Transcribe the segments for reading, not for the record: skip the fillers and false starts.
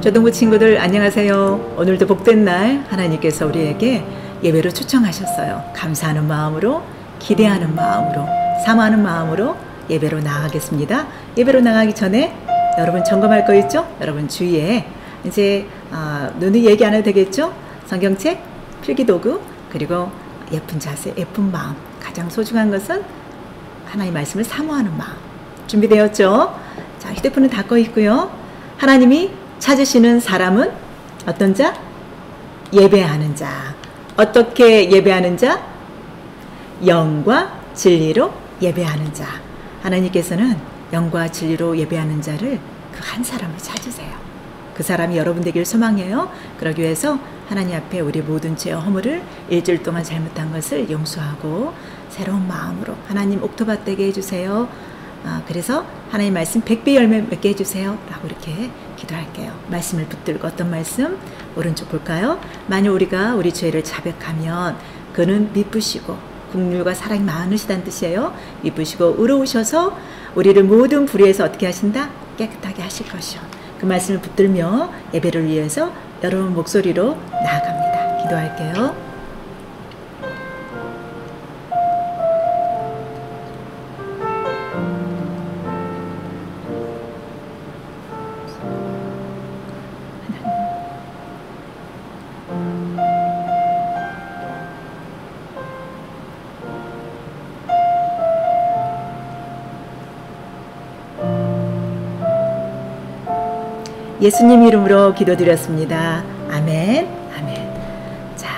초등부 친구들 안녕하세요. 오늘도 복된 날 하나님께서 우리에게 예배로 초청하셨어요. 감사하는 마음으로, 기대하는 마음으로, 사모하는 마음으로 예배로 나아가겠습니다. 예배로 나가기 전에 여러분 점검할 거 있죠? 여러분 주위에 이제 눈이 얘기 안 해도 되겠죠? 성경책, 필기도구, 그리고 예쁜 자세, 예쁜 마음. 가장 소중한 것은 하나님의 말씀을 사모하는 마음. 준비되었죠? 자, 휴대폰은 닫고 있고요. 하나님이 찾으시는 사람은 어떤 자? 예배하는 자. 어떻게 예배하는 자? 영과 진리로 예배하는 자. 하나님께서는 영과 진리로 예배하는 자를 그 한 사람을 찾으세요. 그 사람이 여러분 되길 소망해요. 그러기 위해서 하나님 앞에 우리 모든 죄와 허물을 일주일 동안 잘못한 것을 용서하고 새로운 마음으로 하나님 옥토밭 되게 해주세요. 그래서 하나님 말씀 100배 열매 맺게 해주세요 라고 이렇게 기도할게요. 말씀을 붙들고 어떤 말씀? 오른쪽 볼까요? 만일 우리가 우리 죄를 자백하면 그는 미쁘시고 긍휼과 사랑이 많으시다는 뜻이에요. 미쁘시고 의로우셔서 우리를 모든 불의에서 어떻게 하신다? 깨끗하게 하실 것이요. 그 말씀을 붙들며 예배를 위해서 여러분 목소리로 나아갑니다. 기도할게요. 예수님 이름으로 기도드렸습니다. 아멘, 아멘. 자,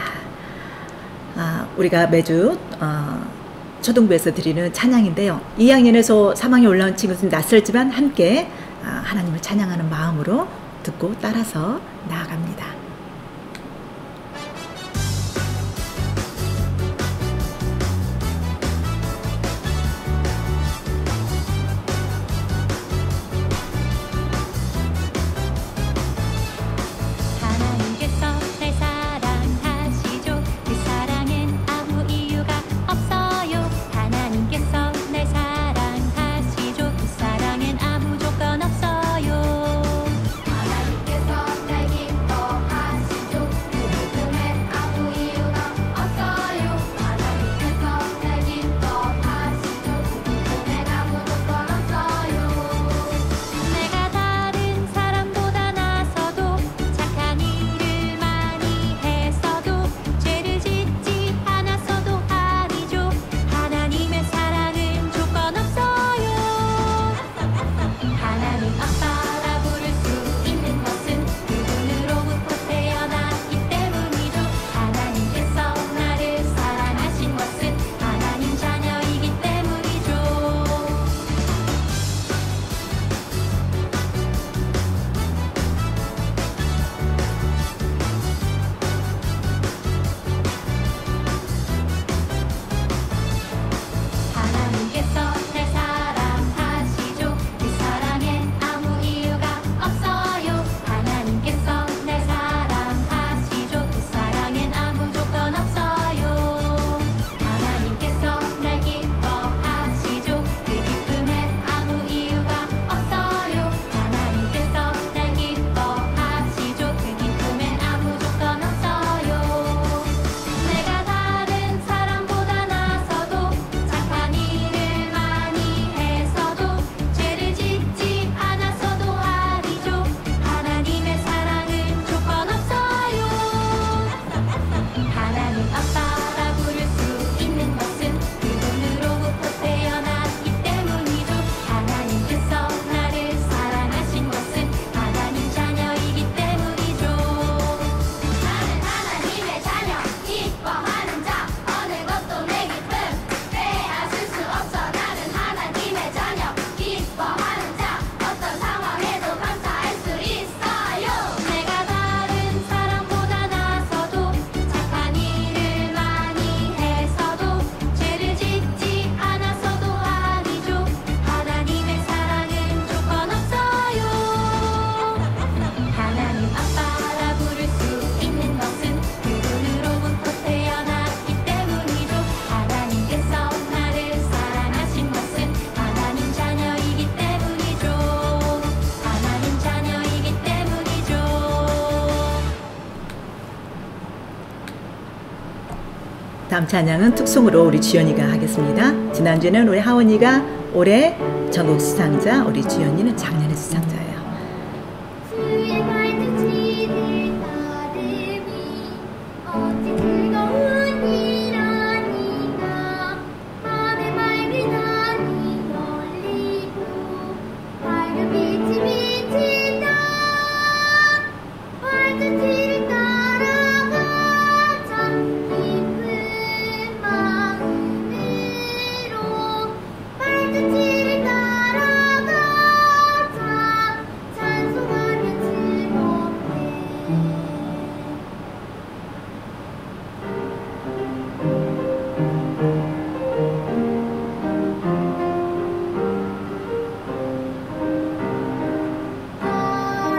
우리가 매주 초등부에서 드리는 찬양인데요. 2학년에서 3학년 올라온 친구들은 낯설지만 함께 하나님을 찬양하는 마음으로 듣고 따라서 나아갑니다. 하나님께서 날 기뻐하시고 다음 찬양은 특송으로 우리 주연이가 하겠습니다. 지난주에는 우리 하원이가 올해 전국 수상자, 우리 주연이는 작년의 수상자예요. 주의 발자취를 따르니 어찌 즐거운 일아니까. 밤에 맑은 하늘이 열리고 밝은 빛이 비친다. 발자취를 따라가자 기쁜 마음으로. 발자취를 따라가자 찬송하며 즐겁게.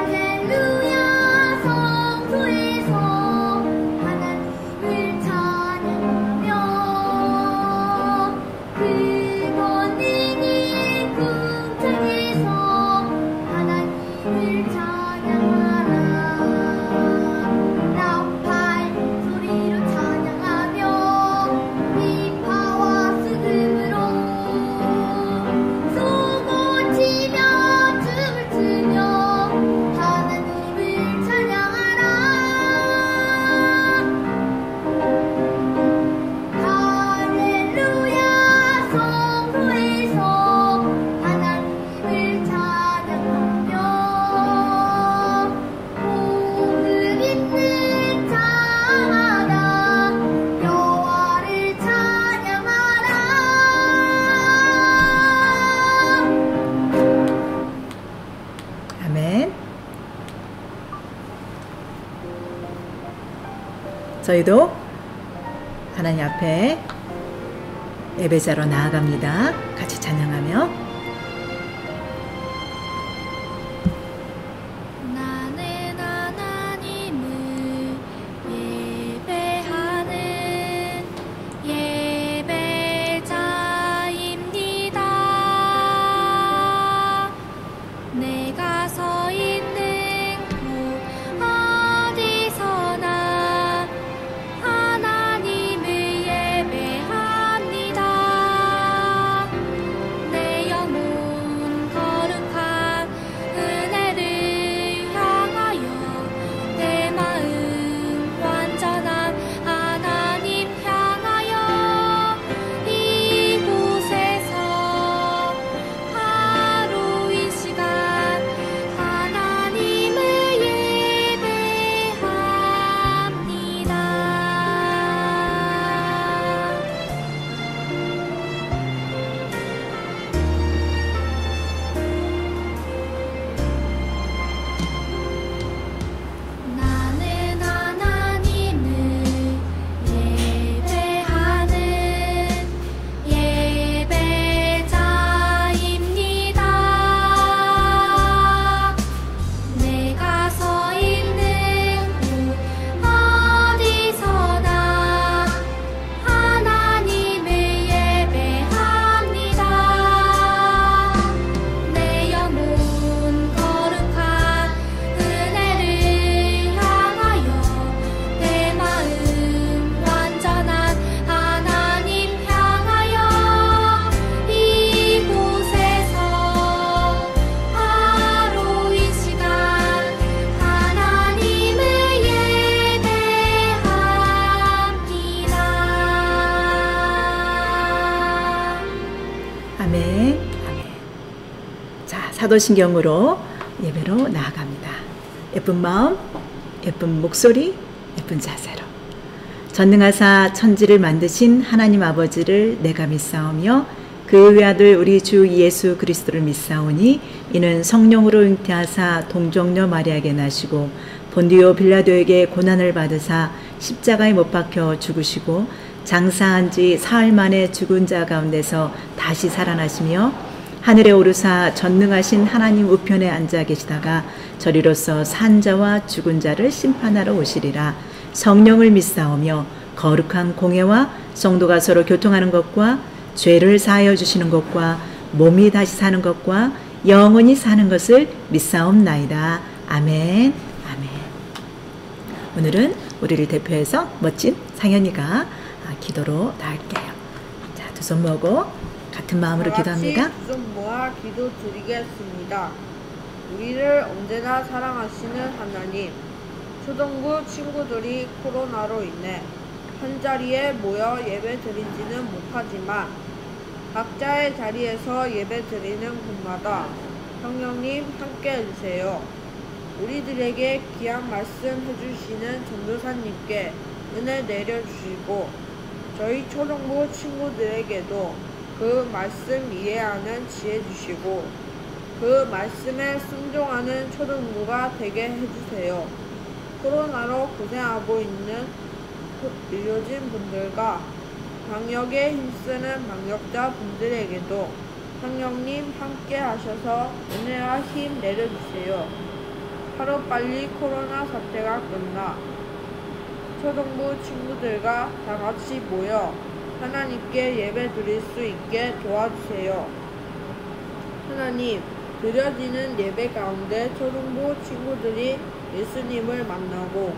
할렐루야. 성소에서 하나님을 찬양하며 그 권능이 궁창에서 하나님을 찬양하라. 나팔 소리로 찬양하며 비파와 수금으로 소고 치며 춤을 추며 하나님을 찬양하라. 할렐루야. 성소에서 하나님을 찬양하며 복을 잇는 자마다 여호와를 찬양하라. 아멘. 저희도 하나님 앞에 예배자로 나아갑니다. 같이 찬양하며 나는 하나님을 예배하는 예배자입니다. 내가 서 있는 곳 어디서나 하나님을 예배합니다. 내 영혼 거룩한 은혜를 향하여 내 마음 완전한 하나님 향하여 이곳에서 하루 이 시간 하나님을 예배합니다. 나는 하나님을 예배하는 예배자입니다. 내가 서 있는 곳 어디서나 하나님을 예배합니다. 내 영혼 거룩한 은혜를 향하여 내 마음 완전한 하나님 향하여 이곳에서 하루 이 시간 하나님을 예배합니다. 아멘. 아멘. 자, 사도신경으로 예배로 나아갑니다. 예쁜 마음, 예쁜 목소리, 예쁜 자세로 전능하사 천지를 만드신 하나님 아버지를 내가 믿사오며 그 외아들 우리 주 예수 그리스도를 믿사오니 이는 성령으로 잉태하사 동정녀 마리아에게 나시고 본디오 빌라도에게 고난을 받으사 십자가에 못 박혀 죽으시고 장사한 지 사흘 만에 죽은 자 가운데서 다시 살아나시며 하늘에 오르사 전능하신 하나님 우편에 앉아 계시다가 저리로서 산 자와 죽은 자를 심판하러 오시리라. 성령을 믿사오며 거룩한 공예와 성도가 서로 교통하는 것과 죄를 사하여 주시는 것과 몸이 다시 사는 것과 영원히 사는 것을 믿사옵나이다. 아멘. 아멘. 오늘은 우리를 대표해서 멋진 상현이가 기도로 나갈게요. 자, 두 손 모으고 같은 마음으로 기도합니다. 두 손 모아 기도 드리겠습니다. 우리를 언제나 사랑하시는 하나님, 초등부 친구들이 코로나로 인해 한자리에 모여 예배 드리지는 못하지만 각자의 자리에서 예배 드리는 곳마다 성령님 함께 해주세요. 우리들에게 귀한 말씀 해주시는 전도사님께 은혜 내려주시고 저희 초등부 친구들에게도 그 말씀 이해하는 지혜 주시고 그 말씀에 순종하는 초등부가 되게 해주세요. 코로나로 고생하고 있는 의료진 분들과 방역에 힘쓰는 방역자 분들에게도 성령님 함께 하셔서 은혜와 힘 내려주세요. 하루빨리 코로나 사태가 끝나 초등부 친구들과 다 같이 모여 하나님께 예배 드릴 수 있게 도와주세요. 하나님, 드려지는 예배 가운데 초등부 친구들이 예수님을 만나고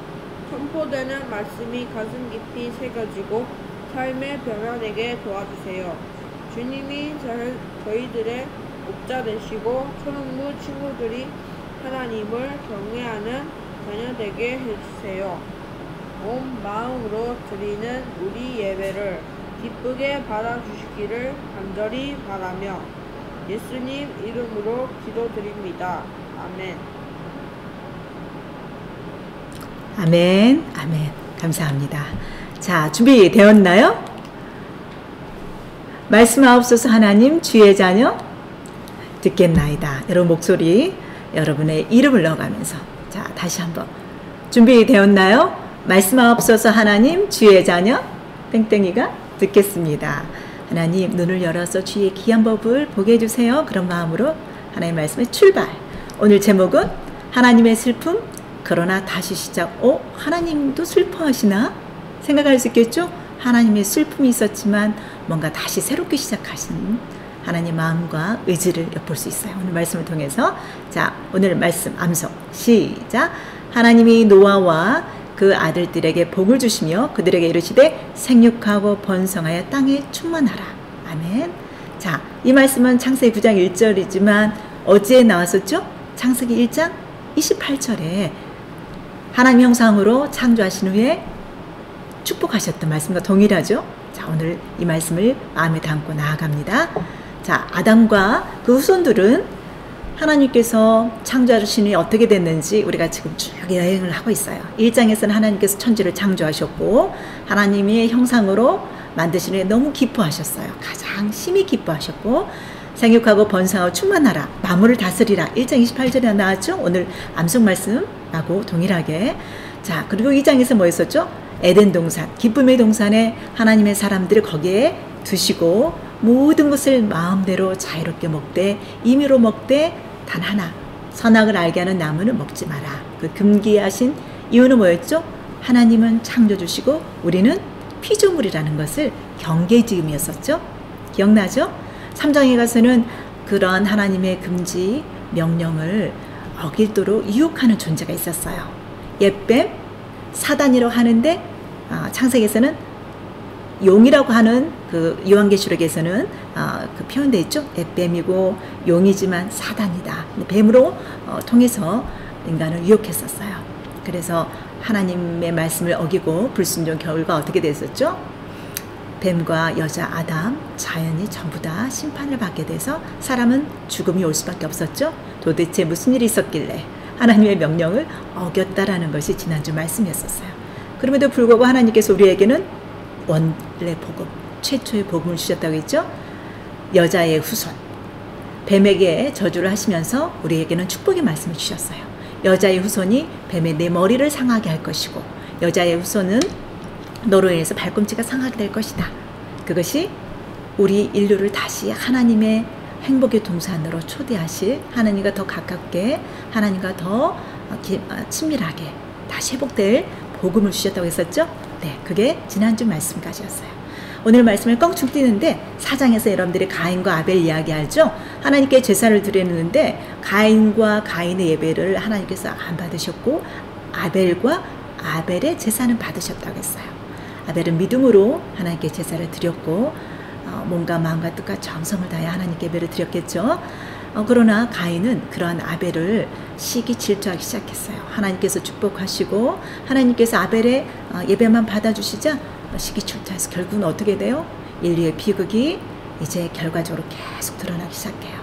선포되는 말씀이 가슴 깊이 새겨지고 삶의 변화되게 도와주세요. 주님이 저희들의 목자 되시고 초등부 친구들이 하나님을 경외하는 자녀 되게 해주세요. 온 마음으로 드리는 우리 예배를 기쁘게 받아주시기를 간절히 바라며 예수님 이름으로 기도드립니다. 아멘. 아멘, 아멘. 감사합니다. 자, 준비되었나요? 말씀하옵소서. 하나님, 주의 자녀 듣겠나이다. 여러분 목소리, 여러분의 이름을 넣어가면서, 자, 다시 한번 준비되었나요? 말씀하옵소서. 하나님, 주의 자녀 땡땡이가 듣겠습니다. 하나님, 눈을 열어서 주의 귀한 법을 보게 해주세요. 그런 마음으로 하나님의 말씀의 출발. 오늘 제목은 하나님의 슬픔, 그러나 다시 시작. 하나님도 슬퍼하시나? 생각할 수 있겠죠? 하나님의 슬픔이 있었지만 뭔가 다시 새롭게 시작하신 하나님 마음과 의지를 엿볼 수 있어요. 오늘 말씀을 통해서. 자, 오늘 말씀 암송 시작. 하나님이 노아와 그 아들들에게 복을 주시며 그들에게 이르시되 생육하고 번성하여 땅에 충만하라. 아멘. 자, 이 말씀은 창세기 9장 1절이지만 어제에 나왔었죠? 창세기 1장 28절에 하나님 형상으로 창조하신 후에 축복하셨던 말씀과 동일하죠? 자, 오늘 이 말씀을 마음에 담고 나아갑니다. 자, 아담과 그 후손들은 하나님께서 창조하신 후에 어떻게 됐는지 우리가 지금 쭉 여행을 하고 있어요. 1장에서는 하나님께서 천지를 창조하셨고 하나님의 형상으로 만드신 후에 너무 기뻐하셨어요. 가장 심히 기뻐하셨고 생육하고 번성하고 충만하라. 만물을 다스리라. 1장 28절에 나왔죠? 오늘 암송 말씀하고 동일하게. 자, 그리고 2장에서 뭐 있었죠? 에덴 동산, 기쁨의 동산에 하나님의 사람들을 거기에 두시고 모든 것을 마음대로 자유롭게 먹되 임의로 먹되 단 하나 선악을 알게 하는 나무는 먹지 마라. 그 금기하신 이유는 뭐였죠? 하나님은 창조 주시고 우리는 피조물이라는 것을 경계지음이었었죠. 기억나죠? 3장에 가서는 그런 하나님의 금지 명령을 어기도록 유혹하는 존재가 있었어요. 옛뱀, 사단이라고 하는데 창세기에서는 용이라고 하는 그 요한계시록에서는 그 표현되어 있죠. 옛뱀이고 용이지만 사단이다. 뱀으로 통해서 인간을 유혹했었어요. 그래서 하나님의 말씀을 어기고 불순종 결과 어떻게 됐었죠? 뱀과 여자 아담, 자연이 전부 다 심판을 받게 돼서 사람은 죽음이 올 수밖에 없었죠. 도대체 무슨 일이 있었길래 하나님의 명령을 어겼다라는 것이 지난주 말씀이었어요. 그럼에도 불구하고 하나님께서 우리에게는 원래 복음, 최초의 복음을 주셨다고 했죠. 여자의 후손, 뱀에게 저주를 하시면서 우리에게는 축복의 말씀을 주셨어요. 여자의 후손이 뱀의 내 머리를 상하게 할 것이고 여자의 후손은 너로 인해서 발꿈치가 상하게 될 것이다. 그것이 우리 인류를 다시 하나님의 행복의 동산으로 초대하실, 하나님과 더 가깝게, 하나님과 더 친밀하게 다시 회복될 복음을 주셨다고 했었죠. 네, 그게 지난주 말씀까지였어요. 오늘 말씀을 껑충 뛰는데 4장에서 여러분들이 가인과 아벨 이야기 알죠? 하나님께 제사를 드렸는데 가인과 가인의 예배를 하나님께서 안 받으셨고 아벨과 아벨의 제사는 받으셨다고 했어요. 아벨은 믿음으로 하나님께 제사를 드렸고 몸과 마음과 뜻과 정성을 다해 하나님께 예배를 드렸겠죠. 그러나 가인은 그러한 아벨을 시기 질투하기 시작했어요. 하나님께서 축복하시고 하나님께서 아벨의 예배만 받아주시자 시기 질투해서 결국은 어떻게 돼요? 인류의 비극이 이제 결과적으로 계속 드러나기 시작해요.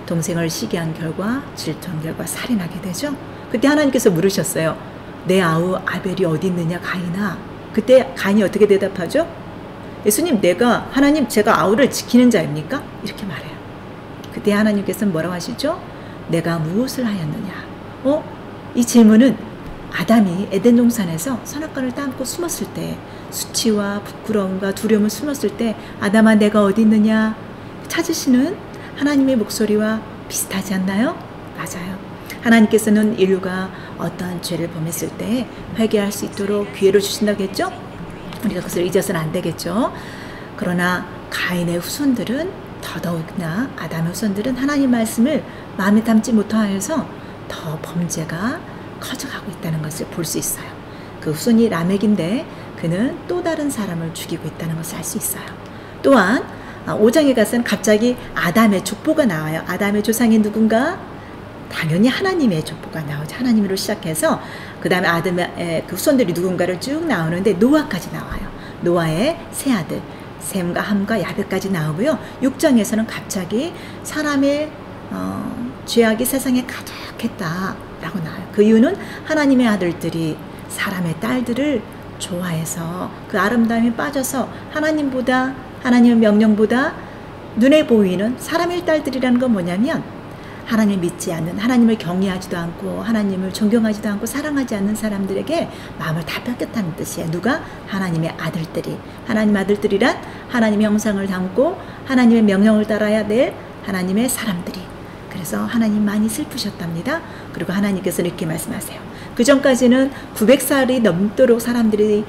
동생을 시기한 결과, 질투한 결과 살인하게 되죠. 그때 하나님께서 물으셨어요. 내 아우 아벨이 어디 있느냐 가인아. 그때 가인이 어떻게 대답하죠? 예수님, 하나님 제가 아우를 지키는 자입니까? 이렇게 말해요. 그때 하나님께서는 뭐라고 하시죠? 내가 무엇을 하였느냐? 이 질문은 아담이 에덴 동산에서 선악과를 따먹고 숨었을 때, 수치와 부끄러움과 두려움을 숨었을 때 아담아 내가 어디 있느냐 찾으시는 하나님의 목소리와 비슷하지 않나요? 맞아요. 하나님께서는 인류가 어떠한 죄를 범했을 때 회개할 수 있도록 기회를 주신다고 했죠? 우리가 그것을 잊어서는 안 되겠죠. 그러나 가인의 후손들은 더더욱이나 아담의 후손들은 하나님 말씀을 마음에 담지 못하여서 더 범죄가 커져가고 있다는 것을 볼 수 있어요. 그 후손이 라멕인데 그는 또 다른 사람을 죽이고 있다는 것을 알 수 있어요. 또한 5장에 가서는 갑자기 아담의 족보가 나와요. 아담의 조상이 누군가? 당연히 하나님의 족보가 나오죠. 하나님으로 시작해서 그 다음에 아담의 그 후손들이 누군가를 쭉 나오는데 노아까지 나와요. 노아의 세 아들 셈과 함과 야벳까지 나오고요. 6장에서는 갑자기 사람의 죄악이 세상에 가득했다라고 나와요. 그 이유는 하나님의 아들들이 사람의 딸들을 좋아해서 그 아름다움에 빠져서 하나님의 명령보다 눈에 보이는 사람의 딸들이라는 건 뭐냐면 하나님을 믿지 않는, 하나님을 경외하지도 않고 하나님을 존경하지도 않고 사랑하지 않는 사람들에게 마음을 다 뺏겼다는 뜻이에요. 누가? 하나님의 아들들이. 하나님의 아들들이란 하나님의 형상을 담고 하나님의 명령을 따라야 될 하나님의 사람들이. 그래서 하나님 많이 슬프셨답니다. 그리고 하나님께서는 이렇게 말씀하세요. 그 전까지는 900살이 넘도록 사람들이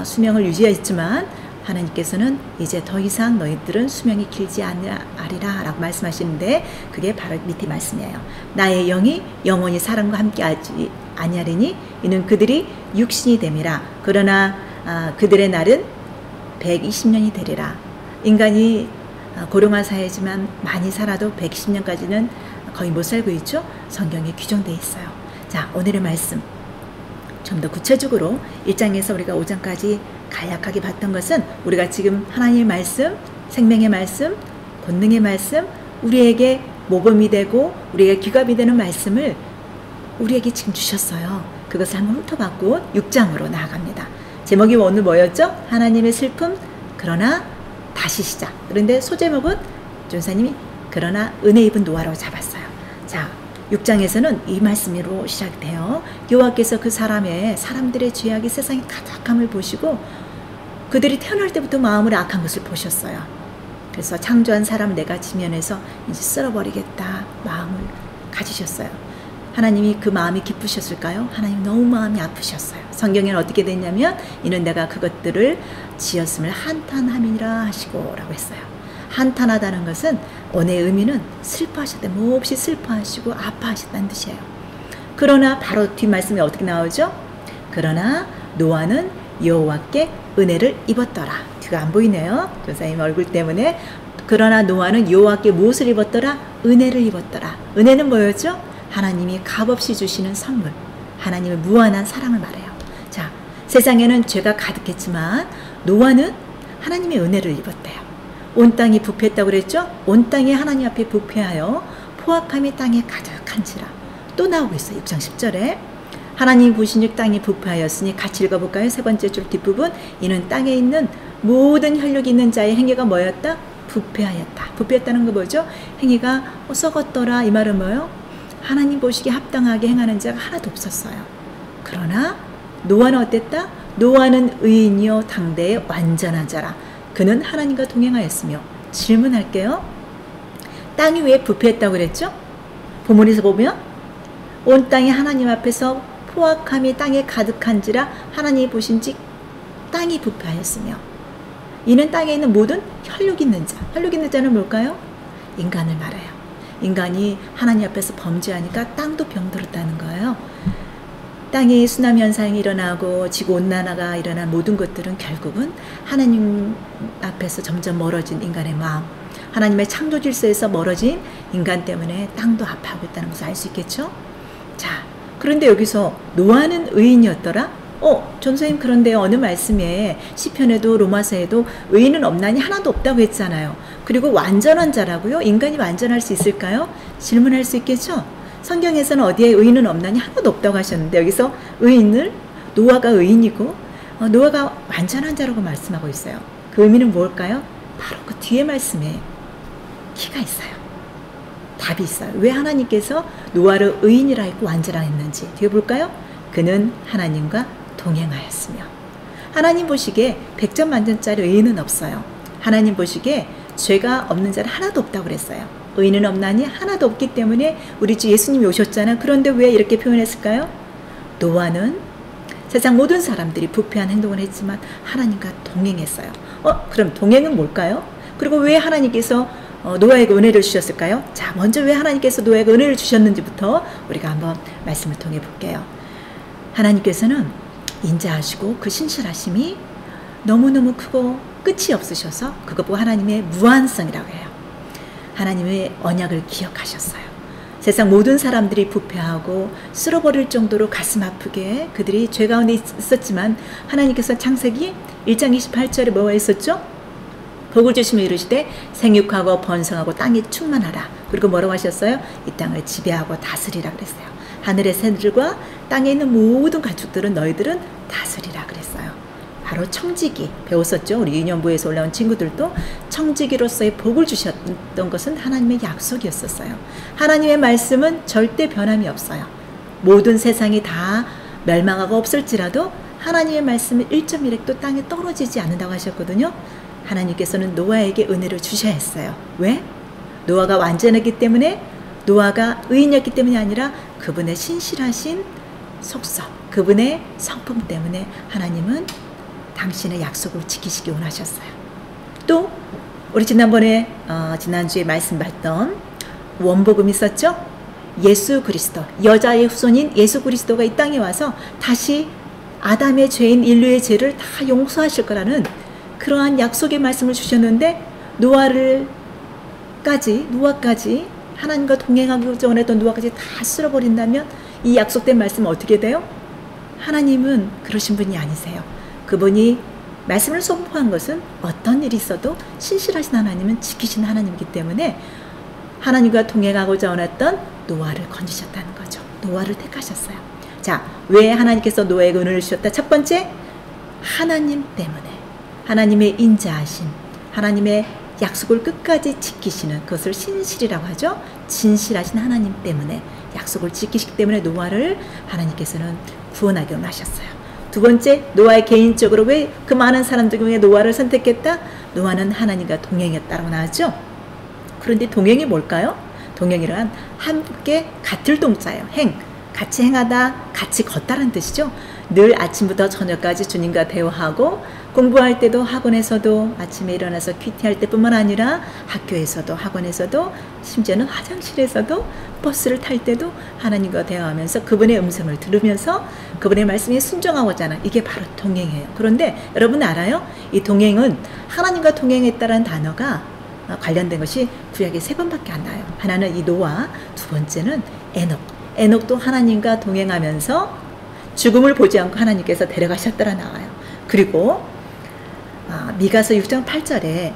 수명을 유지했지만 하나님께서는 이제 더 이상 너희들은 수명이 길지 아니하리라 라고 말씀하시는데 그게 바로 밑에 말씀이에요. 나의 영이 영원히 사람과 함께하지 아니하리니 이는 그들이 육신이 됨이라. 그러나 그들의 날은 120년이 되리라. 인간이 고령화 사회지만 많이 살아도 120년까지는 거의 못 살고 있죠. 성경에 규정되어 있어요. 자, 오늘의 말씀 좀 더 구체적으로 1장에서 우리가 5장까지 간략하게 봤던 것은 우리가 지금 하나님의 말씀, 생명의 말씀, 권능의 말씀, 우리에게 모범이 되고 우리에게 귀감이 되는 말씀을 우리에게 지금 주셨어요. 그것을 한번 훑어봤고 6장으로 나아갑니다. 제목이 오늘 뭐였죠? 하나님의 슬픔, 그러나 다시 시작. 그런데 소제목은 전사님이 그러나 은혜 입은 노아로 잡았어요. 자, 6장에서는 이 말씀으로 시작돼요. 여호와께서 그 사람들의 죄악이 세상에 가득함을 보시고 그들이 태어날 때부터 마음을 악한 것을 보셨어요. 그래서 창조한 사람을 내가 지면에서 이제 쓸어버리겠다 마음을 가지셨어요. 하나님이 그 마음이 기쁘셨을까요? 하나님 너무 마음이 아프셨어요. 성경에는 어떻게 됐냐면 이는 내가 그것들을 지었음을 한탄함이라 하시고 라고 했어요. 한탄하다는 것은 원의 의미는 슬퍼하셨다. 몹시 슬퍼하시고 아파하셨다는 뜻이에요. 그러나 바로 뒷말씀이 어떻게 나오죠? 그러나 노아는 여호와께 은혜를 입었더라. 뒤가 안 보이네요. 교사님 얼굴 때문에. 그러나 노아는 여호와께 무엇을 입었더라? 은혜를 입었더라. 은혜는 뭐였죠? 하나님이 값없이 주시는 선물. 하나님의 무한한 사랑을 말해요. 자, 세상에는 죄가 가득했지만 노아는 하나님의 은혜를 입었대요. 온 땅이 부패했다고 그랬죠? 온 땅이 하나님 앞에 부패하여 포악함이 땅에 가득한지라. 또 나오고 있어요. 6장 10절에 하나님이 보신즉 땅이 부패하였으니 같이 읽어볼까요? 세 번째 줄 뒷부분 이는 땅에 있는 모든 혈육이 있는 자의 행위가 뭐였다? 부패하였다. 부패했다는 거 뭐죠? 행위가 썩었더라. 이 말은 뭐예요? 하나님 보시기에 합당하게 행하는 자가 하나도 없었어요. 그러나 노아는 어땠다? 노아는 의인이요 당대의 완전한 자라. 그는 하나님과 동행하였으며. 질문할게요. 땅이 왜 부패했다고 그랬죠? 본문에서 보면 온 땅이 하나님 앞에서 포악함이 땅에 가득한지라 하나님이 보신즉 땅이 부패하였으며. 이는 땅에 있는 모든 혈육 있는 자. 혈육 있는 자는 뭘까요? 인간을 말해요. 인간이 하나님 앞에서 범죄하니까 땅도 병들었다는 거예요. 땅이 수남 현상이 일어나고 지구 온난화가 일어난 모든 것들은 결국은 하나님 앞에서 점점 멀어진 인간의 마음, 하나님의 창조 질서에서 멀어진 인간 때문에 땅도 아파하고 있다는 것을 알 수 있겠죠? 자, 그런데 여기서 노아는 의인이었더라? 전선생님, 그런데 어느 말씀에 시편에도 로마서에도 의인은 없나니 하나도 없다고 했잖아요. 그리고 완전한 자라고요? 인간이 완전할 수 있을까요? 질문할 수 있겠죠? 성경에서는 어디에 의인은 없나니 하나도 없다고 하셨는데 여기서 의인을 노아가 의인이고 노아가 완전한 자라고 말씀하고 있어요. 그 의미는 뭘까요? 바로 그 뒤에 말씀에 키가 있어요. 답이 있어요. 왜 하나님께서 노아를 의인이라 했고 완전하라 했는지 뒤에 볼까요? 그는 하나님과 동행하였으며. 하나님 보시기에 100점 만점짜리 의인은 없어요. 하나님 보시기에 죄가 없는 자는 하나도 없다고 그랬어요. 의인은 없나니 하나도 없기 때문에 우리 주 예수님이 오셨잖아요. 그런데 왜 이렇게 표현했을까요? 노아는 세상 모든 사람들이 부패한 행동을 했지만 하나님과 동행했어요. 그럼 동행은 뭘까요? 그리고 왜 하나님께서 노아에게 은혜를 주셨을까요? 자, 먼저 왜 하나님께서 노아에게 은혜를 주셨는지부터 우리가 한번 말씀을 통해 볼게요. 하나님께서는 인자하시고 그 신실하심이 너무너무 크고 끝이 없으셔서 그것 보고 하나님의 무한성이라고 해요. 하나님의 언약을 기억하셨어요. 세상 모든 사람들이 부패하고 쓸어버릴 정도로 가슴 아프게 그들이 죄 가운데 있었지만 하나님께서 창세기 1장 28절에 뭐가 있었죠? 복을 주시며 이르시되 생육하고 번성하고 땅에 충만하라. 그리고 뭐라고 하셨어요? 이 땅을 지배하고 다스리라 그랬어요. 하늘의 새들과 땅에 있는 모든 가축들은 너희들은 다스리라 그랬어요. 바로 청지기 배웠었죠. 우리 유년부에서 올라온 친구들도 청지기로서의 복을 주셨던 것은 하나님의 약속이었었어요. 하나님의 말씀은 절대 변함이 없어요. 모든 세상이 다 멸망하고 없을지라도 하나님의 말씀은 1.1획도 땅에 떨어지지 않는다고 하셨거든요. 하나님께서는 노아에게 은혜를 주셔야 했어요. 왜? 노아가 완전했기 때문에, 노아가 의인이었기 때문이 아니라 그분의 신실하신 속성, 그분의 성품 때문에 하나님은 당신의 약속을 지키시기 원하셨어요. 또 우리 지난주에 말씀 봤던 원복음 있었죠? 예수 그리스도, 여자의 후손인 예수 그리스도가 이 땅에 와서 다시 아담의 죄인 인류의 죄를 다 용서하실 거라는 그러한 약속의 말씀을 주셨는데 노아까지 하나님과 동행하기 원했던 노아까지 다 쓸어버린다면 이 약속된 말씀은 어떻게 돼요? 하나님은 그러신 분이 아니세요. 그분이 말씀을 선포한 것은 어떤 일이 있어도 신실하신 하나님은 지키신 하나님이기 때문에 하나님과 동행하고자 원했던 노아를 건지셨다는 거죠. 노아를 택하셨어요. 자, 왜 하나님께서 노아에게 은혜를 주셨다? 첫 번째, 하나님 때문에. 하나님의 인자하심, 하나님의 약속을 끝까지 지키시는 그것을 신실이라고 하죠. 진실하신 하나님 때문에, 약속을 지키시기 때문에 노아를 하나님께서는 구원하기 원하셨어요. 두 번째, 노아의 개인적으로 왜 그 많은 사람들 중에 노아를 선택했다? 노아는 하나님과 동행했다라고 나왔죠. 그런데 동행이 뭘까요? 동행이란 함께 같을 동자예요. 행, 같이 행하다, 같이 걷다라는 뜻이죠. 늘 아침부터 저녁까지 주님과 대화하고 공부할 때도 학원에서도 아침에 일어나서 큐티할 때뿐만 아니라 학교에서도 학원에서도 심지어는 화장실에서도 버스를 탈 때도 하나님과 대화하면서 그분의 음성을 들으면서 그분의 말씀에 순종하고자 하는, 이게 바로 동행이에요. 그런데 여러분 알아요? 이 동행은 하나님과 동행했다라는 단어가 관련된 것이 구약에 3번밖에 안 나요. 하나는 이 노아, 두 번째는 에녹도 하나님과 동행하면서 죽음을 보지 않고 하나님께서 데려가셨더라 나와요. 그리고 미가서 6장 8절에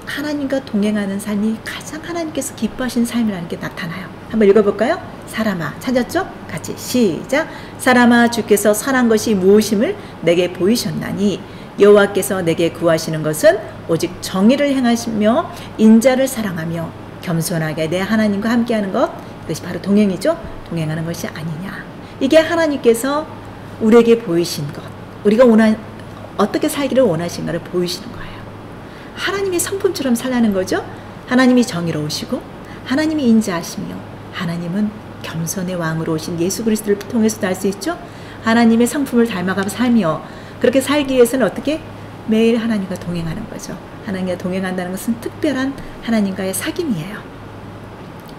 하나님과 동행하는 삶이 가장 하나님께서 기뻐하신 삶이라는 게 나타나요. 한번 읽어볼까요? 사람아, 찾았죠? 같이 시작. 사람아, 주께서 선한 것이 무엇임을 내게 보이셨나니 여호와께서 내게 구하시는 것은 오직 정의를 행하시며 인자를 사랑하며 겸손하게 내 하나님과 함께하는 것, 이것이 바로 동행이죠. 동행하는 것이 아니냐. 이게 하나님께서 우리에게 보이신 것, 우리가 어떻게 살기를 원하신가를 보이시는 거예요. 하나님의 성품처럼 살라는 거죠. 하나님이 정의로우시고 하나님이 인자하시며 하나님은 겸손의 왕으로 오신 예수 그리스도를 통해서도 알 수 있죠. 하나님의 성품을 닮아가 살며 그렇게 살기 위해서는 어떻게? 매일 하나님과 동행하는 거죠. 하나님과 동행한다는 것은 특별한 하나님과의 사귐이에요.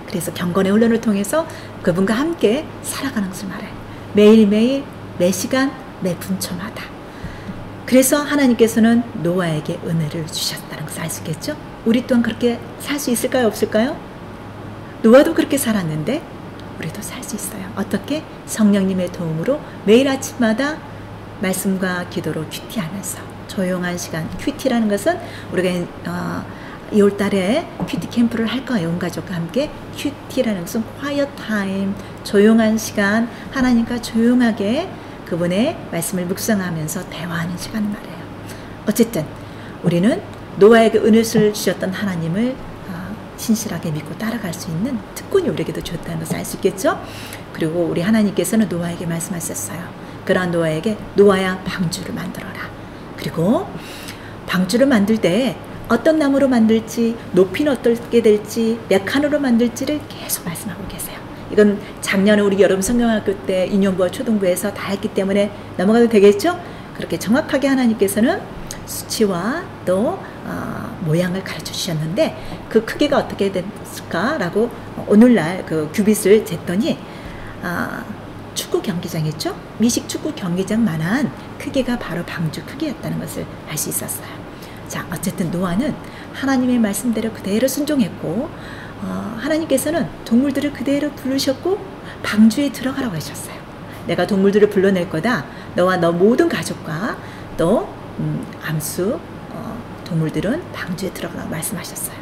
그래서 경건의 훈련을 통해서 그분과 함께 살아가는 것을 말해요. 매일매일 매 시간 매 분초마다. 그래서 하나님께서는 노아에게 은혜를 주셨다는 것을 알 수 있겠죠? 우리 또한 그렇게 살 수 있을까요? 없을까요? 노아도 그렇게 살았는데 우리도 살 수 있어요. 어떻게? 성령님의 도움으로 매일 아침마다 말씀과 기도로 큐티하면서 조용한 시간. 큐티라는 것은 우리가 2월 달에 큐티 캠프를 할 거예요. 온 가족과 함께. 큐티라는 것은 quiet time, 조용한 시간, 하나님과 조용하게 그분의 말씀을 묵상하면서 대화하는 시간을 말해요. 어쨌든 우리는 노아에게 은혜를 주셨던 하나님을 신실하게 믿고 따라갈 수 있는 특권이 우리에게도 줬다는 것을 알 수 있겠죠? 그리고 우리 하나님께서는 노아에게 말씀하셨어요. 그러한 노아에게 노아야 방주를 만들어라. 그리고 방주를 만들 때 어떤 나무로 만들지, 높이는 어떻게 될지, 몇 칸으로 만들지를 계속 말씀하고 계세요. 이건 작년에 우리 여름 성경학교 때 인용부와 초등부에서 다 했기 때문에 넘어가도 되겠죠? 그렇게 정확하게 하나님께서는 수치와 또 모양을 가르쳐 주셨는데 그 크기가 어떻게 됐을까라고 오늘날 그 규빗을 쟀더니 축구 경기장 있죠? 미식 축구 경기장만한 크기가 바로 방주 크기였다는 것을 알 수 있었어요. 자, 어쨌든 노아는 하나님의 말씀대로 그대로 순종했고 하나님께서는 동물들을 그대로 부르셨고 방주에 들어가라고 하셨어요. 내가 동물들을 불러낼 거다. 너와 너 모든 가족과 또 암수 동물들은 방주에 들어가라고 말씀하셨어요.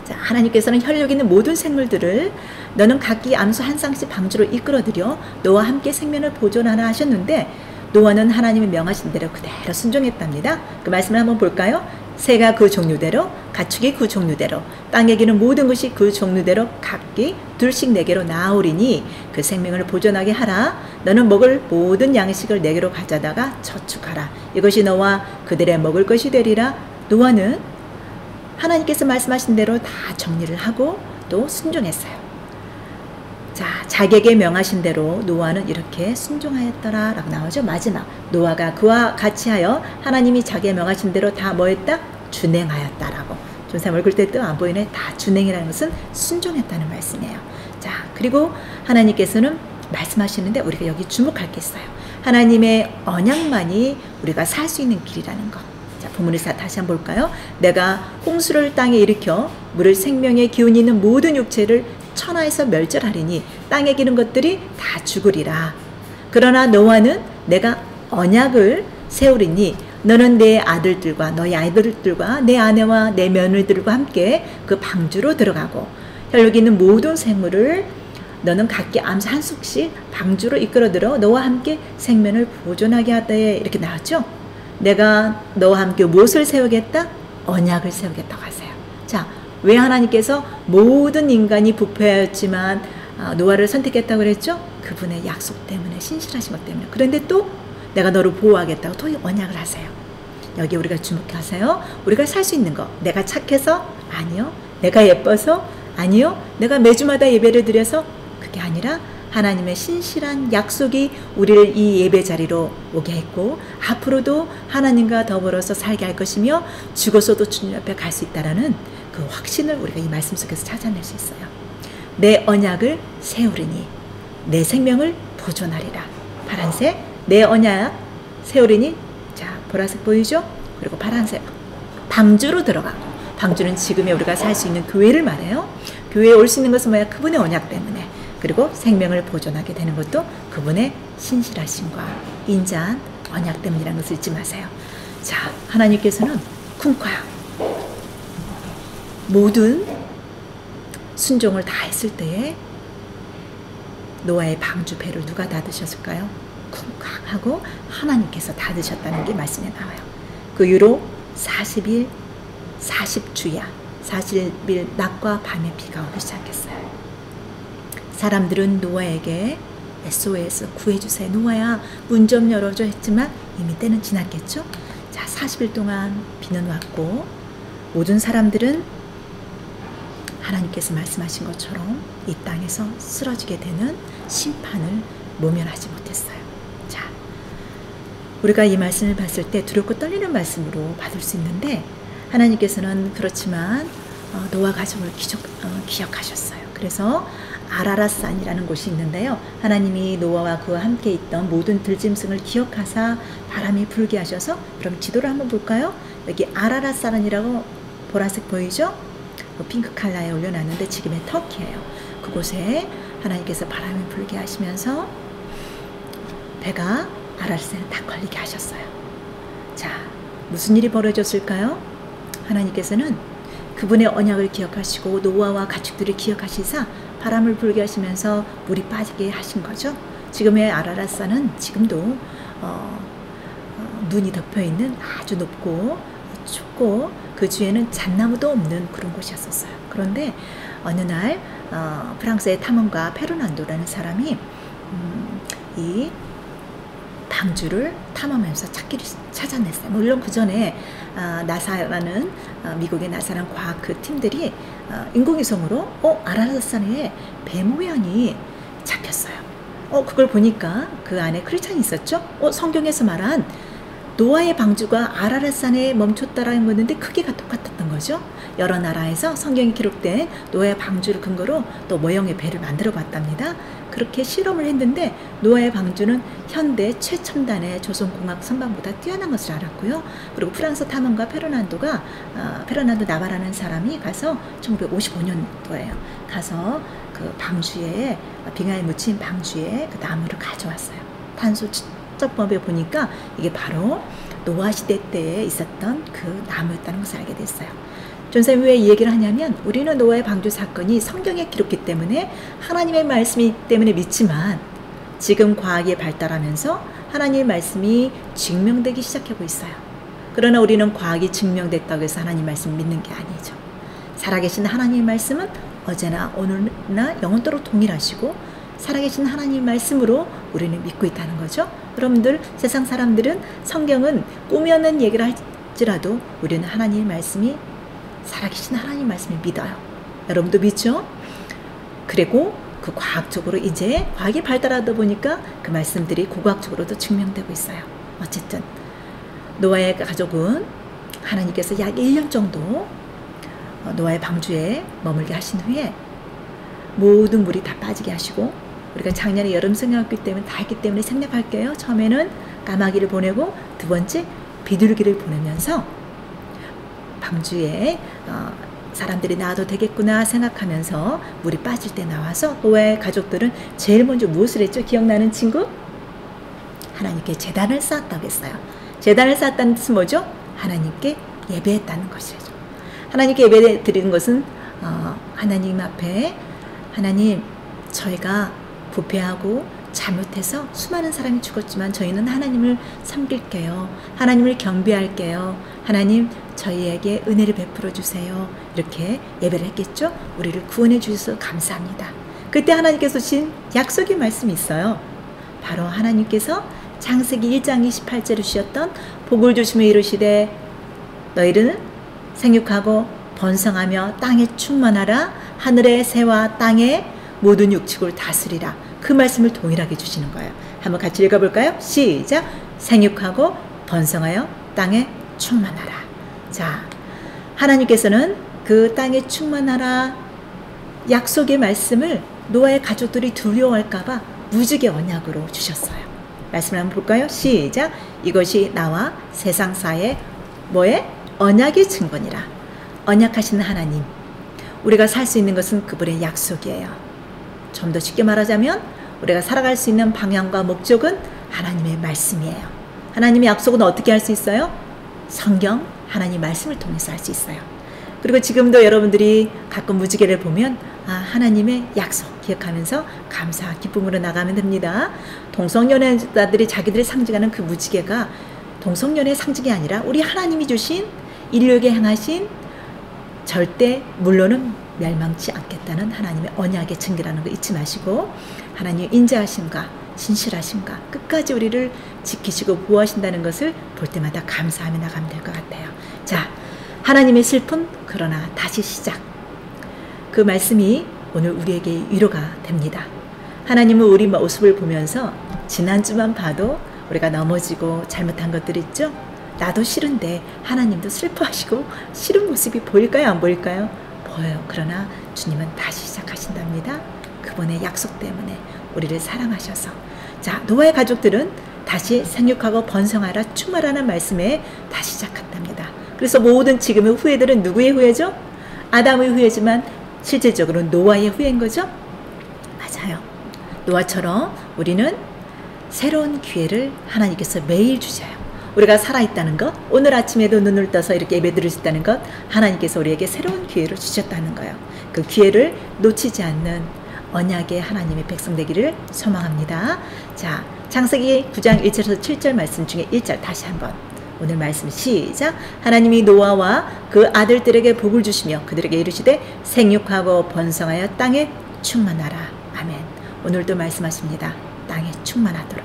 자, 하나님께서는 혈육 있는 모든 생물들을 너는 각기 암수 한 쌍씩 방주로 이끌어들여 너와 함께 생명을 보존하라 하셨는데 노아는 하나님이 명하신 대로 그대로 순종했답니다. 그 말씀을 한번 볼까요? 새가 그 종류대로, 가축이 그 종류대로, 땅에 기는 모든 것이 그 종류대로 각기 둘씩 내게로 나아오리니 그 생명을 보존하게 하라. 너는 먹을 모든 양식을 내게로 가져다가 저축하라. 이것이 너와 그들의 먹을 것이 되리라. 노아는 하나님께서 말씀하신 대로 다 정리를 하고 또 순종했어요. 자, 자기에게 명하신 대로 노아는 이렇게 순종하였더라 라고 나오죠. 마지막 노아가 그와 같이 하여 하나님이 자기의 명하신 대로 다 뭐했다? 준행하였다라고. 전사 얼굴 때 또 안 보이네. 다 준행이라는 것은 순종했다는 말씀이에요. 자, 그리고 하나님께서는 말씀하시는데 우리가 여기 주목할 게 있어요. 하나님의 언약만이 우리가 살 수 있는 길이라는 것. 자, 본문에서 다시 한번 볼까요? 내가 홍수를 땅에 일으켜 물을 생명의 기운이 있는 모든 육체를 천하에서 멸절하리니 땅에 기는 것들이 다 죽으리라. 그러나 노아는 내가 언약을 세우리니 너는 내 아들들과 너희 아이들들과 내 아내와 내 며느리들과 함께 그 방주로 들어가고 혈육 있는 모든 생물을 너는 각기 암수 한 쑥씩 방주로 이끌어들어 너와 함께 생명을 보존하게 하되 이렇게 나왔죠. 내가 너와 함께 무엇을 세우겠다? 언약을 세우겠다고 하세요. 자, 왜 하나님께서 모든 인간이 부패하였지만 노아를 선택했다고 그랬죠? 그분의 약속 때문에, 신실하신 것 때문에. 그런데 또 내가 너를 보호하겠다고 또 언약을 하세요. 여기 우리가 주목하세요. 우리가 살 수 있는 거. 내가 착해서? 아니요. 내가 예뻐서? 아니요. 내가 매주마다 예배를 드려서? 그게 아니라 하나님의 신실한 약속이 우리를 이 예배 자리로 오게 했고 앞으로도 하나님과 더불어서 살게 할 것이며 죽어서도 주님 앞에 갈 수 있다라는 그 확신을 우리가 이 말씀 속에서 찾아낼 수 있어요. 내 언약을 세우리니 내 생명을 보존하리라. 파란색 내 언약 세우리니 자 보라색 보이죠? 그리고 파란색 방주로 들어가고 방주는 지금의 우리가 살 수 있는 교회를 말해요. 교회에 올 수 있는 것은 뭐야? 그분의 언약 때문에. 그리고 생명을 보존하게 되는 것도 그분의 신실하심과 인자한 언약 때문이라는 것을 잊지 마세요. 자, 하나님께서는 쿵쾅 모든 순종을 다 했을 때에 노아의 방주 배를 누가 닫으셨을까요? 쿵쾅 하고 하나님께서 닫으셨다는 게 말씀에 나와요. 그 이후로 40일 40주야 40일 낮과 밤에 비가 오기 시작했어요. 사람들은 노아에게 SOS 구해주세요. 노아야 문 좀 열어줘 했지만 이미 때는 지났겠죠. 자 40일 동안 비는 왔고 모든 사람들은 하나님께서 말씀하신 것처럼 이 땅에서 쓰러지게 되는 심판을 모면하지 못했어요. 자, 우리가 이 말씀을 봤을 때 두렵고 떨리는 말씀으로 받을 수 있는데 하나님께서는 그렇지만 노아 가족을 기억하셨어요. 그래서 아라랏산이라는 곳이 있는데요. 하나님이 노아와 그와 함께 있던 모든 들짐승을 기억하사 바람이 불게 하셔서, 그럼 지도를 한번 볼까요? 여기 아라랏산이라고 보라색 보이죠? 핑크 컬러에 올려놨는데 지금의 터키예요. 그곳에 하나님께서 바람이 불게 하시면서 배가 아라랏산에 딱 걸리게 하셨어요. 자, 무슨 일이 벌어졌을까요? 하나님께서는 그분의 언약을 기억하시고 노아와 가축들을 기억하시사 바람을 불게 하시면서 물이 빠지게 하신 거죠. 지금의 아라랏산은 지금도 눈이 덮여있는 아주 높고 춥고 그 주에는 잣나무도 없는 그런 곳이었어요. 그런데 어느 날 프랑스의 탐험가 페르난도라는 사람이 이 방주를 탐험하면서 찾아냈어요. 물론 그 전에 나사라는 미국의 나사라는 과학 그 팀들이 인공위성으로 아라랏산에 배 모양이 잡혔어요. 그걸 보니까 그 안에 크리스찬이 있었죠. 성경에서 말한 노아의 방주가 아라랏산에 멈췄다라는 거였는데 크기가 똑같았던 거죠. 여러 나라에서 성경이 기록된 노아의 방주를 근거로 또 모형의 배를 만들어 봤답니다. 그렇게 실험을 했는데 노아의 방주는 현대 최첨단의 조선공학 선반보다 뛰어난 것을 알았고요. 그리고 프랑스 탐험가 페르난도 나바라는 사람이 가서 1955년도에요. 가서 그 방주에 빙하에 묻힌 방주에 그 나무를 가져왔어요. 탄소 측정법에 보니까 이게 바로 노아 시대 때에 있었던 그 나무였다는 것을 알게 됐어요. 전사님이 왜 이 얘기를 하냐면 우리는 노아의 방주 사건이 성경에 기록했기 때문에 하나님의 말씀이기 때문에 믿지만 지금 과학이 발달하면서 하나님의 말씀이 증명되기 시작하고 있어요. 그러나 우리는 과학이 증명됐다고 해서 하나님 말씀 믿는 게 아니죠. 살아계신 하나님의 말씀은 어제나 오늘나 영원토록 동일하시고 살아계신 하나님 말씀으로 우리는 믿고 있다는 거죠. 여러분들, 세상 사람들은 성경은 꾸며낸 얘기를 할지라도 우리는 하나님의 말씀이 살아계신 하나님 말씀을 믿어요. 여러분도 믿죠? 그리고 그 과학적으로 이제 과학이 발달하다 보니까 그 말씀들이 고고학적으로도 증명되고 있어요. 어쨌든 노아의 가족은 하나님께서 약 1년 정도 노아의 방주에 머물게 하신 후에 모든 물이 다 빠지게 하시고, 우리가 작년에 여름 성경학기 때문에 다 했기 때문에 생략할게요. 처음에는 까마귀를 보내고 두 번째 비둘기를 보내면서 방주에 사람들이 나와도 되겠구나 생각하면서 물이 빠질 때 나와서 노아의 가족들은 제일 먼저 무엇을 했죠? 기억나는 친구? 하나님께 제단을 쌓았다고 했어요. 제단을 쌓았다는 뜻은 뭐죠? 하나님께 예배했다는 것이죠. 하나님께 예배 드리는 것은 하나님 앞에 하나님, 저희가 부패하고 잘못해서 수많은 사람이 죽었지만 저희는 하나님을 섬길게요. 하나님을 경배할게요. 하나님, 저희에게 은혜를 베풀어 주세요. 이렇게 예배를 했겠죠. 우리를 구원해 주셔서 감사합니다. 그때 하나님께서 주신 약속의 말씀이 있어요. 바로 하나님께서 창세기 1장 28절에 주셨던 복을 주시며 이르시되 너희는 생육하고 번성하며 땅에 충만하라. 하늘의 새와 땅의 모든 육축을 다스리라. 그 말씀을 동일하게 주시는 거예요. 한번 같이 읽어볼까요? 시작! 생육하고 번성하여 땅에 충만하라. 자, 하나님께서는 그 땅에 충만하라 약속의 말씀을 노아의 가족들이 두려워할까봐 무지개 언약으로 주셨어요. 말씀을 한번 볼까요? 시작! 이것이 나와 세상사의 뭐에? 언약의 증거니라. 언약하시는 하나님, 우리가 살 수 있는 것은 그분의 약속이에요. 좀 더 쉽게 말하자면 우리가 살아갈 수 있는 방향과 목적은 하나님의 말씀이에요. 하나님의 약속은 어떻게 할 수 있어요? 성경, 하나님 말씀을 통해서 할 수 있어요. 그리고 지금도 여러분들이 가끔 무지개를 보면 하나님의 약속 기억하면서 감사, 기쁨으로 나가면 됩니다. 동성연애자들이 자기들이 상징하는 그 무지개가 동성연애의 상징이 아니라 우리 하나님이 주신 인류에게 행하신 절대 물론은 멸망치 않겠다는 하나님의 언약의 증거라는 거 잊지 마시고, 하나님의 인자하심과 진실하심과 끝까지 우리를 지키시고 보호하신다는 것을 볼 때마다 감사하며 나가면 될 것 같아요. 자, 하나님의 슬픔 그러나 다시 시작. 그 말씀이 오늘 우리에게 위로가 됩니다. 하나님은 우리 모습을 보면서 지난주만 봐도 우리가 넘어지고 잘못한 것들 있죠? 나도 싫은데 하나님도 슬퍼하시고 싫은 모습이 보일까요? 안 보일까요? 보여요. 그러나 주님은 다시 시작하신답니다. 그분의 약속 때문에 우리를 사랑하셔서 자 노아의 가족들은 다시 생육하고 번성하라 충만하라는 말씀에 다시 시작한답니다. 그래서 모든 지금의 후회들은 누구의 후회죠? 아담의 후회지만 실질적으로 노아의 후회인 거죠? 맞아요. 노아처럼 우리는 새로운 기회를 하나님께서 매일 주셔요. 우리가 살아있다는 것, 오늘 아침에도 눈을 떠서 이렇게 예배 드리셨다는 것, 하나님께서 우리에게 새로운 기회를 주셨다는 거예요. 그 기회를 놓치지 않는 언약의 하나님의 백성 되기를 소망합니다. 자, 창세기 9장 1절에서 7절 말씀 중에 1절 다시 한번 오늘 말씀 시작. 하나님이 노아와 그 아들들에게 복을 주시며 그들에게 이르시되 생육하고 번성하여 땅에 충만하라. 아멘. 오늘도 말씀하십니다. 땅에 충만하도록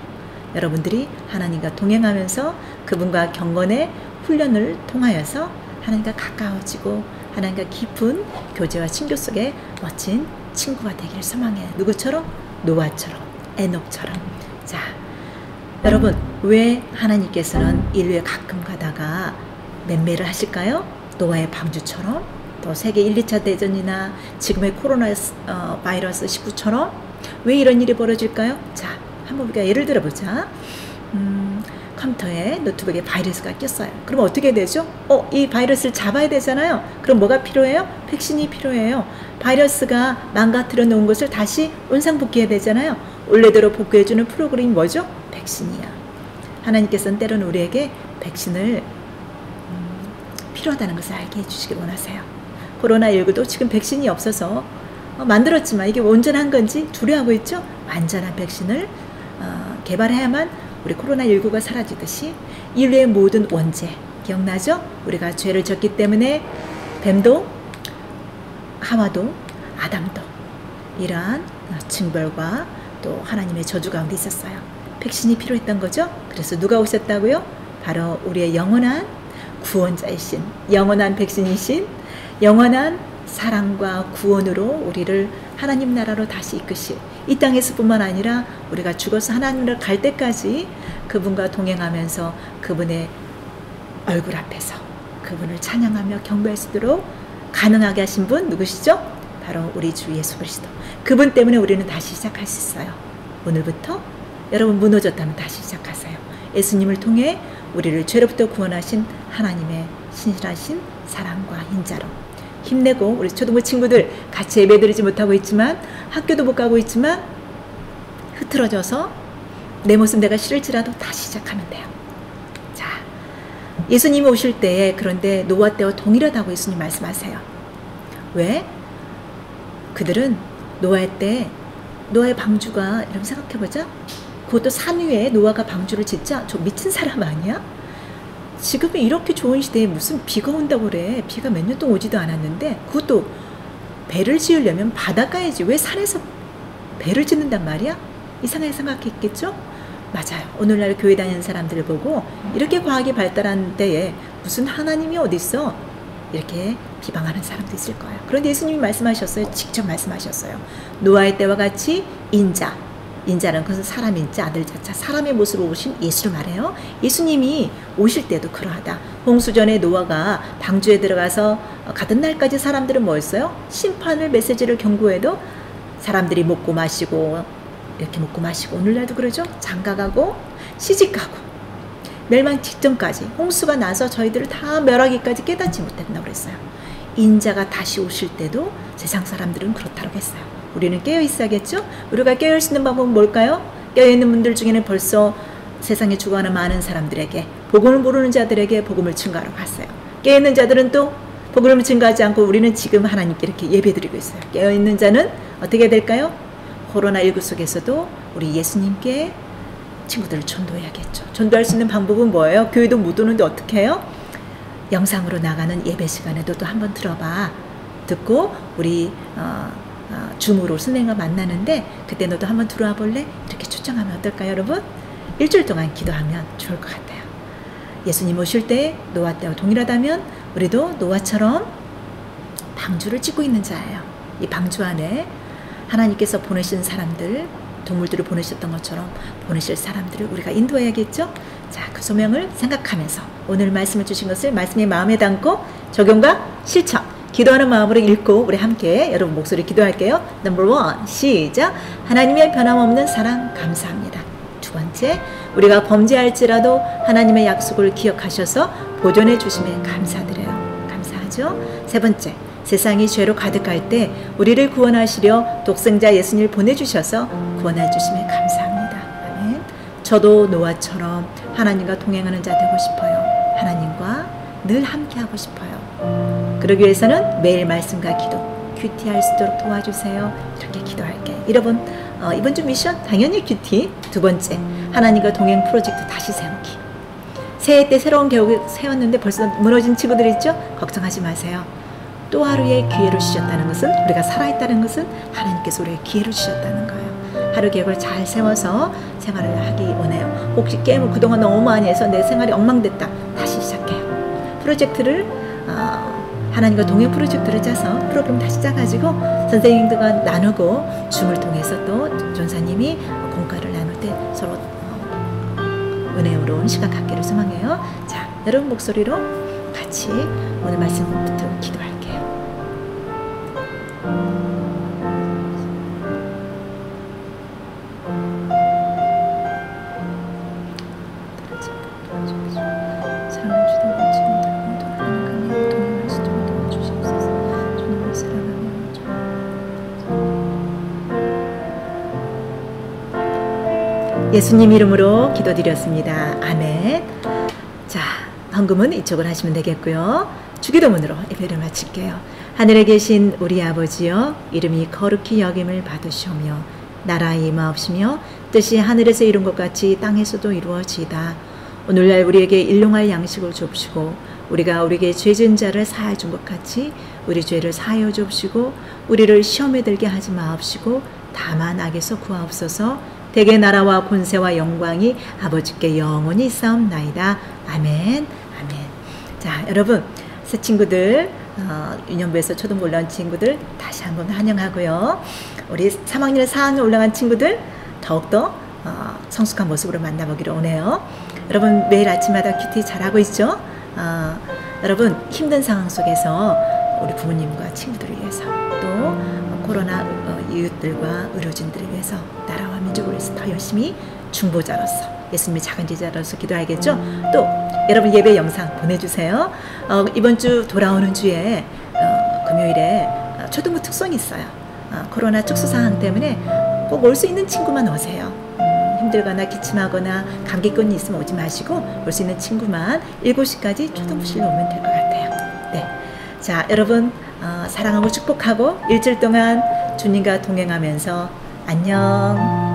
여러분들이 하나님과 동행하면서 그분과 경건의 훈련을 통하여서 하나님과 가까워지고 하나님과 깊은 교제와 친교 속에 멋진 친구가 되기를 소망해요. 누구처럼? 노아처럼, 에녹처럼. 자, 여러분 왜 하나님께서는 인류에 가끔 가다가 맴매를 하실까요? 노아의 방주처럼 또 세계 1, 2차 대전이나 지금의 코로나 바이러스 19처럼 왜 이런 일이 벌어질까요? 자, 한번 우리가 예를 들어보자. 컴퓨터에 노트북에 바이러스가 꼈어요. 그럼 어떻게 되죠? 이 바이러스를 잡아야 되잖아요. 그럼 뭐가 필요해요? 백신이 필요해요. 바이러스가 망가뜨려 놓은 것을 다시 원상복귀해야 되잖아요. 원래대로 복구해주는 프로그램이 뭐죠? 백신이야. 하나님께서는 때로는 우리에게 백신을 필요하다는 것을 알게 해주시길 원하세요. 코로나19도 지금 백신이 없어서 만들었지만 이게 온전한 건지 두려워하고 있죠? 완전한 백신을 개발해야만 우리 코로나19가 사라지듯이 인류의 모든 원죄 기억나죠? 우리가 죄를 졌기 때문에 뱀도 하와도 아담도 이러한 징벌과 또 하나님의 저주 가운데 있었어요. 백신이 필요했던 거죠. 그래서 누가 오셨다고요? 바로 우리의 영원한 구원자이신 영원한 백신이신 영원한 사랑과 구원으로 우리를 하나님 나라로 다시 이끄실 이 땅에서뿐만 아니라 우리가 죽어서 하나님을 갈 때까지 그분과 동행하면서 그분의 얼굴 앞에서 그분을 찬양하며 경배할 수 있도록 가능하게 하신 분 누구시죠? 바로 우리 주 예수 그리스도. 그분 때문에 우리는 다시 시작할 수 있어요. 오늘부터 여러분 무너졌다면 다시 시작하세요. 예수님을 통해 우리를 죄로부터 구원하신 하나님의 신실하신 사랑과 인자로 힘내고 우리 초등부 친구들 같이 예배드리지 못하고 있지만 학교도 못 가고 있지만 흐트러져서 내 모습 내가 싫을지라도 다시 시작하면 돼요. 자, 예수님이 오실 때에 그런데 노아 때와 동일하다고 예수님 말씀하세요. 왜? 그들은 노아의 때 노아의 방주가 이렇게 생각해보자. 그것도 산 위에 노아가 방주를 짓자. 저 미친 사람 아니야? 지금은 이렇게 좋은 시대에 무슨 비가 온다고 그래. 비가 몇 년 동안 오지도 않았는데 그것도 배를 지으려면 바닷가에지 왜 산에서 배를 짓는단 말이야? 이상하게 생각했겠죠? 맞아요. 오늘날 교회 다니는 사람들을 보고 이렇게 과학이 발달한 때에 무슨 하나님이 어딨어? 이렇게 비방하는 사람도 있을 거예요. 그런데 예수님이 말씀하셨어요. 직접 말씀하셨어요. 노아의 때와 같이 인자는 그것은 사람 인자 아들 자차 사람의 모습으로 오신 예수를 말해요. 예수님이 오실 때도 그러하다. 홍수전에 노아가 방주에 들어가서 가던 날까지 사람들은 뭐였어요? 심판을 메시지를 경고해도 사람들이 먹고 마시고 이렇게 먹고 마시고 오늘날도 그러죠. 장가가고 시집가고 멸망 직전까지 홍수가 나서 저희들을 다 멸하기까지 깨닫지 못했다고 그랬어요. 인자가 다시 오실 때도 세상 사람들은 그렇다고 했어요. 우리는 깨어 있어야겠죠? 우리가 깨어 있는 방법은 뭘까요? 깨어 있는 분들 중에는 벌써 세상에 죽어가는 많은 사람들에게 복음을 모르는 자들에게 복음을 증거하러 갔어요. 깨어 있는 자들은 또 복음을 증거하지 않고 우리는 지금 하나님께 이렇게 예배드리고 있어요. 깨어 있는 자는 어떻게 될까요? 코로나19 속에서도 우리 예수님께 친구들을 전도해야겠죠. 전도할 수 있는 방법은 뭐예요? 교회도 못 오는데 어떻게 해요? 영상으로 나가는 예배 시간에도 또 한번 들어봐. 듣고 우리 줌으로 선생님과 만나는데 그때 너도 한번 들어와 볼래? 이렇게 초청하면 어떨까요, 여러분? 일주일 동안 기도하면 좋을 것 같아요. 예수님 오실 때 노아 때와 동일하다면 우리도 노아처럼 방주를 짓고 있는 자예요. 이 방주 안에 하나님께서 보내신 사람들, 동물들을 보내셨던 것처럼 보내실 사람들을 우리가 인도해야겠죠? 자, 그 소명을 생각하면서 오늘 말씀을 주신 것을 말씀의 마음에 담고 적용과 실천 기도하는 마음으로 읽고 우리 함께 여러분 목소리 기도할게요. Number 1 시작. 하나님의 변함없는 사랑 감사합니다. 두 번째, 우리가 범죄할지라도 하나님의 약속을 기억하셔서 보존해 주심에 감사드려요. 감사하죠. 세 번째, 세상이 죄로 가득할 때 우리를 구원하시려 독생자 예수님을 보내주셔서 구원해 주심에 감사합니다. 아멘. 저도 노아처럼 하나님과 동행하는 자 되고 싶어요. 하나님과 늘 함께하고 싶어요. 그러기 위해서는 매일 말씀과 기도, 큐티할 수 있도록 도와주세요. 이렇게 기도할게. 여러분, 이번 주 미션 당연히 큐티. 두 번째, 하나님과 동행 프로젝트 다시 세우기. 새해 때 새로운 계획을 세웠는데 벌써 무너진 친구들 있죠? 걱정하지 마세요. 또 하루의 기회를 주셨다는 것은, 우리가 살아있다는 것은 하나님께서 우리에게 기회를 주셨다는 거예요. 하루 계획을 잘 세워서 생활을 하기 원해요. 혹시 게임을 그동안 너무 많이 해서 내 생활이 엉망됐다. 다시 시작해요. 프로젝트를 하나님과 동행 프로젝트를 짜서 프로그램 다시 짜가지고 선생님들과 나누고 줌을 통해서 또 전사님이 공과를 나눌 때 서로 은혜로운 시간 갖기를 소망해요. 자, 여러분 목소리로 같이 오늘 말씀부터 기도할게요. 사랑을 주다 예수님 이름으로 기도드렸습니다. 아멘. 자, 헌금은 이쪽을 하시면 되겠고요. 주기도문으로 예배를 마칠게요. 하늘에 계신 우리 아버지여, 이름이 거룩히 여김을 받으시오며 나라의 임하옵시며 뜻이 하늘에서 이룬 것 같이 땅에서도 이루어지이다. 오늘날 우리에게 일용할 양식을 줍시고 우리가 우리에게 죄진 자를 사하여 준 것 같이 우리 죄를 사하여 줍시고 우리를 시험에 들게 하지 마옵시고 다만 악에서 구하옵소서. 대개 나라와 권세와 영광이 아버지께 영원히 있사옵나이다. 아멘. 아멘. 자, 여러분, 새 친구들, 유년부에서 초등부 올라온 친구들 다시 한번 환영하고요. 우리 3학년 4학년 올라간 친구들 더욱더 성숙한 모습으로 만나보기로 오네요. 여러분, 매일 아침마다 큐티 잘하고 있죠? 여러분, 힘든 상황 속에서 우리 부모님과 친구들을 위해서 또 코로나 이웃들과 의료진들을 위해서 나라와 민족을 위해서 더 열심히 중보자로서 예수님의 작은 제자로서 기도하겠죠. 또 여러분 예배 영상 보내주세요. 이번 주 돌아오는 주에 금요일에 초등부 특송이 있어요. 코로나 특수 상황 때문에 꼭 올 수 있는 친구만 오세요. 힘들거나 기침하거나 감기권이 있으면 오지 마시고 올 수 있는 친구만 7시까지 초등부실로 오면 될 것 같아요. 네, 자, 여러분 사랑하고 축복하고 일주일 동안 주님과 동행하면서 안녕.